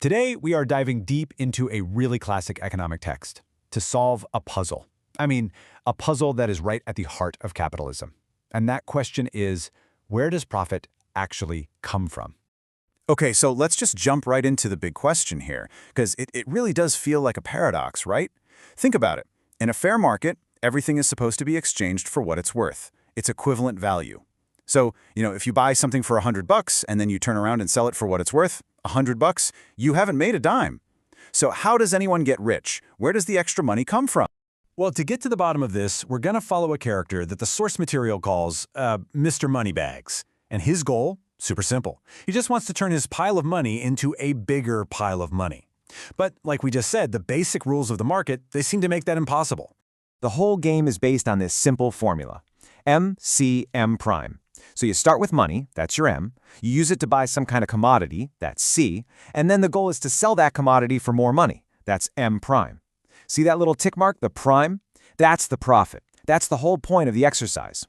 Today, we are diving deep into a really classic economic text to solve a puzzle. I mean, a puzzle that is right at the heart of capitalism. And that question is, where does profit actually come from? Okay, so let's just jump right into the big question here, because it really does feel like a paradox, right? Think about it. In a fair market, everything is supposed to be exchanged for what it's worth, its equivalent value. So, if you buy something for $100 and then you turn around and sell it for what it's worth, $100, you haven't made a dime. So how does anyone get rich? Where does the extra money come from? Well, to get to the bottom of this, we're going to follow a character that the source material calls Mr. Moneybags. And his goal? Super simple. He just wants to turn his pile of money into a bigger pile of money. But like we just said, the basic rules of the market, they seem to make that impossible. The whole game is based on this simple formula, M-C-M prime. So you start with money, that's your M, you use it to buy some kind of commodity, that's C, and then the goal is to sell that commodity for more money, that's M prime. See that little tick mark, the prime? That's the profit. That's the whole point of the exercise.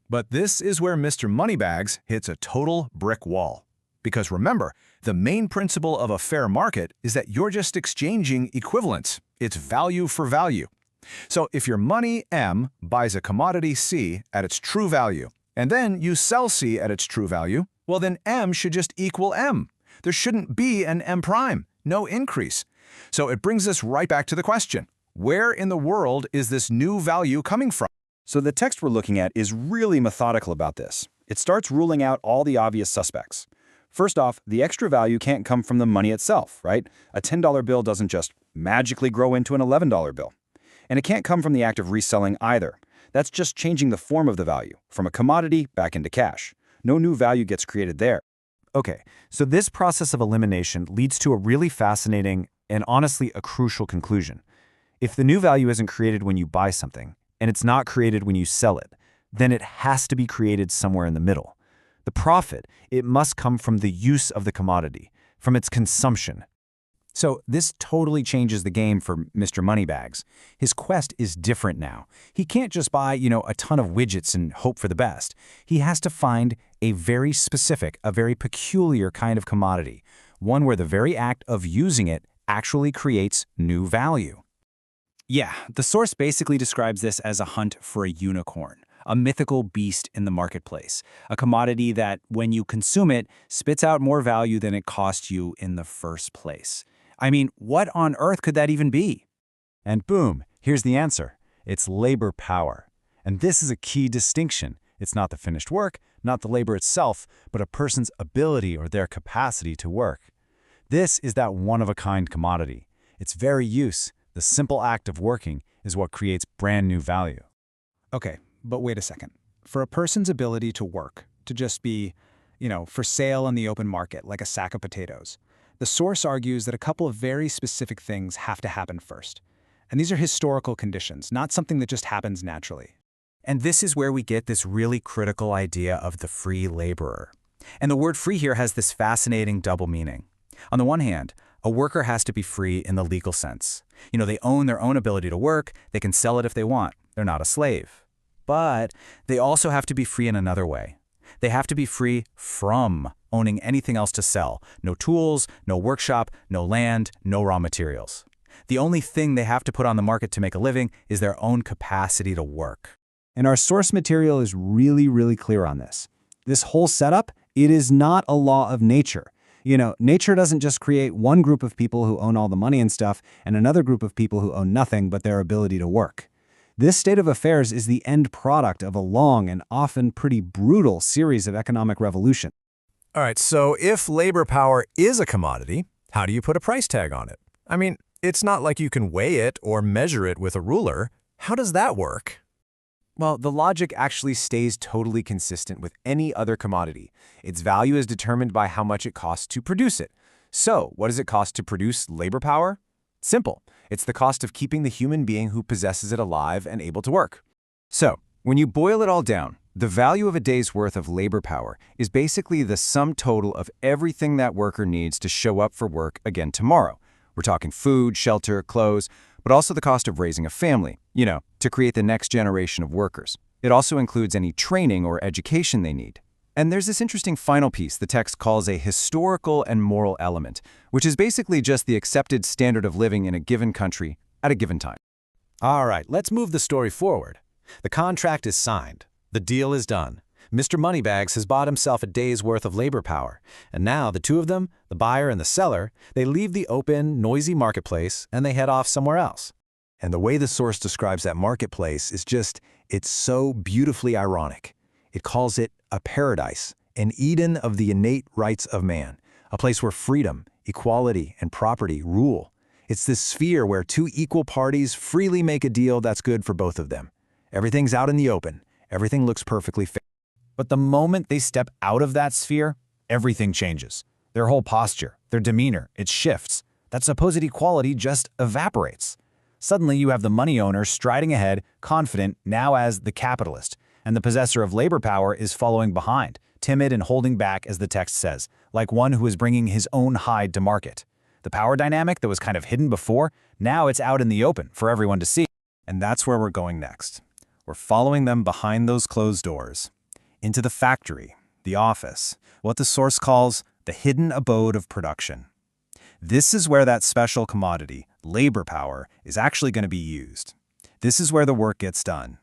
But this is where Mr. Moneybags hits a total brick wall. Because remember, the main principle of a fair market is that you're just exchanging equivalents. It's value for value. So if your money M buys a commodity C at its true value, and then you sell C at its true value, well then M should just equal M. There shouldn't be an M prime, no increase. So it brings us right back to the question, where in the world is this new value coming from? So the text we're looking at is really methodical about this. It starts ruling out all the obvious suspects. First off, the extra value can't come from the money itself, right? A $10 bill doesn't just magically grow into an $11 bill. And it can't come from the act of reselling either. That's just changing the form of the value, from a commodity back into cash. No new value gets created there. Okay, so this process of elimination leads to a really fascinating and honestly a crucial conclusion. If the new value isn't created when you buy something, and it's not created when you sell it, then it has to be created somewhere in the middle. The profit, it must come from the use of the commodity, from its consumption. So this totally changes the game for Mr. Moneybags. His quest is different now. He can't just buy, a ton of widgets and hope for the best. He has to find a very specific, a very peculiar kind of commodity, one where the very act of using it actually creates new value. Yeah, the source basically describes this as a hunt for a unicorn, a mythical beast in the marketplace, a commodity that, when you consume it, spits out more value than it cost you in the first place. I mean, what on earth could that even be? And boom, here's the answer. It's labor power. And this is a key distinction. It's not the finished work, not the labor itself, but a person's ability or their capacity to work. This is that one-of-a-kind commodity. Its very use, the simple act of working, is what creates brand new value. Okay, but wait a second. For a person's ability to work, to just be, for sale in the open market, like a sack of potatoes, the source argues that a couple of very specific things have to happen first. And these are historical conditions, not something that just happens naturally. And this is where we get this really critical idea of the free laborer. And the word free here has this fascinating double meaning. On the one hand, a worker has to be free in the legal sense. They own their own ability to work, they can sell it if they want, they're not a slave. But they also have to be free in another way. They have to be free from owning anything else to sell. No tools, no workshop, no land, no raw materials. The only thing they have to put on the market to make a living is their own capacity to work. And our source material is really, really clear on this. This whole setup, it is not a law of nature. Nature doesn't just create one group of people who own all the money and stuff and another group of people who own nothing but their ability to work. This state of affairs is the end product of a long and often pretty brutal series of economic revolution. All right, so if labor power is a commodity, how do you put a price tag on it? I mean, it's not like you can weigh it or measure it with a ruler. How does that work? Well, the logic actually stays totally consistent with any other commodity. Its value is determined by how much it costs to produce it. So, what does it cost to produce labor power? Simple. It's the cost of keeping the human being who possesses it alive and able to work. So, when you boil it all down, the value of a day's worth of labor power is basically the sum total of everything that worker needs to show up for work again tomorrow. We're talking food, shelter, clothes, but also the cost of raising a family, to create the next generation of workers. It also includes any training or education they need. And there's this interesting final piece the text calls a historical and moral element, which is basically just the accepted standard of living in a given country at a given time. All right, let's move the story forward. The contract is signed. The deal is done. Mr. Moneybags has bought himself a day's worth of labor power, and now the two of them, the buyer and the seller, they leave the open, noisy marketplace and they head off somewhere else. And the way the source describes that marketplace is it's so beautifully ironic. It calls it a paradise, an Eden of the innate rights of man, a place where freedom, equality, and property rule. It's this sphere where two equal parties freely make a deal that's good for both of them. Everything's out in the open. Everything looks perfectly fair. But the moment they step out of that sphere, everything changes. Their whole posture, their demeanor, it shifts. That supposed equality just evaporates. Suddenly you have the money owner striding ahead, confident, now as the capitalist, and the possessor of labor power is following behind, timid and holding back, as the text says, like one who is bringing his own hide to market. The power dynamic that was kind of hidden before, now it's out in the open for everyone to see. And that's where we're going next. We're following them behind those closed doors, into the factory, the office, what the source calls the hidden abode of production. This is where that special commodity, labor power, is actually going to be used. This is where the work gets done.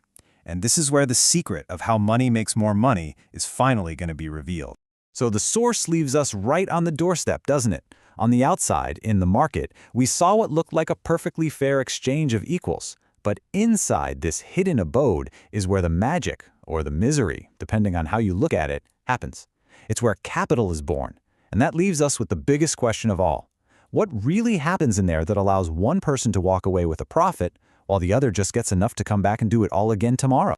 And this is where the secret of how money makes more money is finally going to be revealed. So the source leaves us right on the doorstep, doesn't it? On the outside, in the market, we saw what looked like a perfectly fair exchange of equals. But inside this hidden abode is where the magic, or the misery, depending on how you look at it, happens. It's where capital is born. And that leaves us with the biggest question of all. What really happens in there that allows one person to walk away with a profit, while the other just gets enough to come back and do it all again tomorrow?